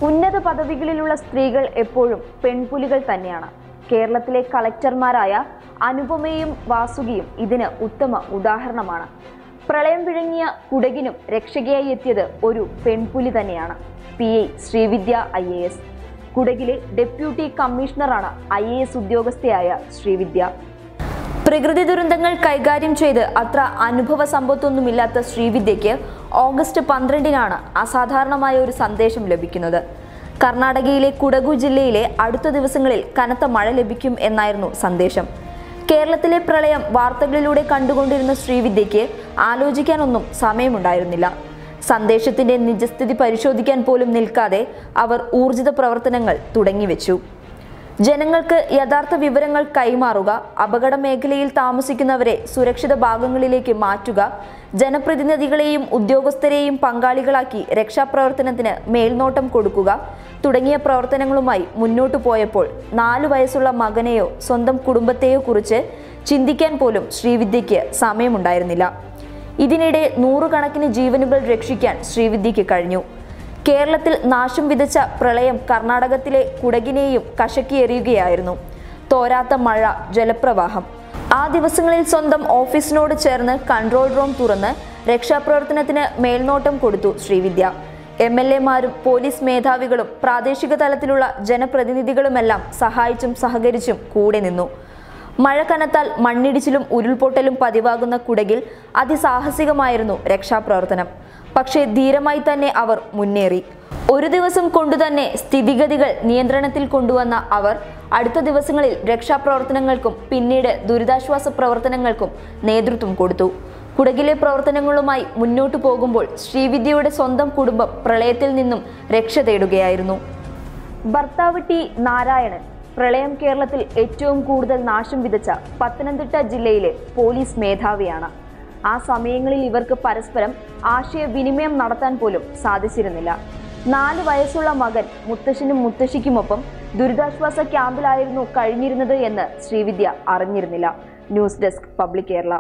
ഉന്നത പദവികളിലുള്ള സ്ത്രീകൾ എപ്പോഴും പെൺപുലികൾ തന്നെയാണ്. കേരളത്തിലെ കളക്ടർമാരായ അനുപമയും വാസുകിയും ഇതിന് ഉത്തമ ഉദാഹരണമാണ്. പ്രളയം വിഴുങ്ങിയ കുടകിനും രക്ഷകയായി എത്തിയത് ഒരു പെൺപുലി തന്നെയാണ്. PI Sreevidya IAS. കുടകിലെ ഡെപ്യൂട്ടി കമ്മീഷണറാണ് IAS ഉദ്യോഗസ്ഥയായ ശ്രീവിദ്യ. പ്രകൃതി ദുരന്തങ്ങൾ കൈകാര്യം ചെയ്ത് അത്ര അനുഭവ സമ്പത്തൊന്നുമില്ലാത്ത ശ്രീവിദ്യയ്ക്ക് ഓഗസ്റ്റ് 12-നാണ് അസാധാരണമായ ഒരു സന്ദേശം ലഭിക്കുന്നത്. കർണാടകയിലെ കുടകു ജില്ലയിലെ അടുത്ത ദിവസങ്ങളിൽ കനത്ത മഴ ലഭിക്കും എന്നായിരുന്നു സന്ദേശം. കേരളത്തിലെ പ്രളയം വാർത്തകളിലൂടെ കണ്ടുകൊണ്ടിരുന്ന ശ്രീവിദ്യയ്ക്ക് ആലോചിക്കാനൊന്നും സമയമുണ്ടായിരുന്നില്ല. സന്ദേശത്തിന്റെ നിജസ്ഥിതി പരിശോധിക്കാൻ പോലും നിൽക്കാതെ അവർ ഊർജിത പ്രവർത്തനങ്ങൾ തുടങ്ങിവെച്ചു. ജനങ്ങൾക്ക് യഥാർത്ഥ വിവരങ്ങൾ കൈമാറുക, അപകട മേഖലയിൽ താമസിക്കുന്നവരെ സുരക്ഷിത ഭാഗങ്ങളിലേക്ക് മാറ്റുക, ജനപ്രതിനിധികളെയും ഉദ്യോഗസ്ഥരെയും പങ്കാളികളാക്കി രക്ഷാപ്രവർത്തനത്തിന് മേൽനോട്ടം കൊടുക്കുക തുടങ്ങിയ പ്രവർത്തനങ്ങളുമായി മുന്നോട്ടു പോയപ്പോൾ 4 വയസ്സുള്ള മകനെയോ സ്വന്തം കുടുംബത്തെയോ കുറിച്ച് ചിന്തിക്കാൻ പോലും ശ്രീവിദ്യയ്ക്ക് സമയമുണ്ടായിരുന്നില്ല. ഇതിനിടെ 100 കണക്കിന് ജീവനുകൾ രക്ഷിക്കാൻ ശ്രീവിദ്യയ്ക്ക് കഴിഞ്ഞു. കേരളത്തിൽ നാശം വിതച്ച പ്രളയം കർണാടകത്തിലെ കുടകിനെയും കശക്കിയെറിയുകയായിരുന്നു. തോരാത്ത മഴ, ജലപ്രവാഹം. ആ ദിവസങ്ങളിൽ സ്വന്തം ഓഫീസിനോട് ചേർന്ന് കൺട്രോൾ റൂം തുറന്ന് രക്ഷാപ്രവർത്തനത്തിന് മേൽനോട്ടം കൊടുത്തു ശ്രീവിദ്യ. MLA-മാരും പോലീസ് മേധാവികളും പ്രാദേശിക തലത്തിലുള്ള ജനപ്രതിനിധികളുമെല്ലാം സഹായിച്ചും സഹകരിച്ചും കൂടെ നിന്നു. മഴ കനത്താൽ മണ്ണിടിച്ചിലും ഉരുൾപൊട്ടലും പതിവാകുന്ന കുടകിൽ അതിസാഹസികമായിരുന്നു രക്ഷാപ്രവർത്തനം. പക്ഷേ ധീരമായി തന്നെ അവർ മുന്നേറി. ഒരു ദിവസം കൊണ്ടുതന്നെ സ്ഥിതിഗതികൾ നിയന്ത്രണത്തിൽ കൊണ്ടുവന്ന അവർ അടുത്ത ദിവസങ്ങളിൽ രക്ഷാപ്രവർത്തനങ്ങൾക്കും പിന്നീട് ദുരിതാശ്വാസ പ്രവർത്തനങ്ങൾക്കും നേതൃത്വം കൊടുത്തു. കുടകിലെ പ്രവർത്തനങ്ങളുമായി മുന്നോട്ടു പോകുമ്പോൾ ശ്രീവിദ്യയുടെ സ്വന്തം കുടുംബം പ്രളയത്തിൽ നിന്നും രക്ഷ തേടുകയായിരുന്നു. ഭർത്താവ് T. നാരായണൻ പ്രളയം കേരളത്തിൽ ഏറ്റവും കൂടുതൽ നാശം വിതച്ച പത്തനംതിട്ട ജില്ലയിലെ പോലീസ് മേധാവിയാണ്. ആ സമയങ്ങളിൽ ഇവർക്ക് പരസ്പരം ആശയവിനിമയം നടത്താൻ പോലും സാധിച്ചിരുന്നില്ല. 4 വയസ്സുള്ള മകൻ മുത്തശ്ശനും മുത്തശ്ശിക്കുമൊപ്പം ദുരിതാശ്വാസ ക്യാമ്പിലായിരുന്നു കഴിഞ്ഞിരുന്നത് എന്ന് ശ്രീവിദ്യ അറിഞ്ഞിരുന്നില്ല. News desk public Kerala.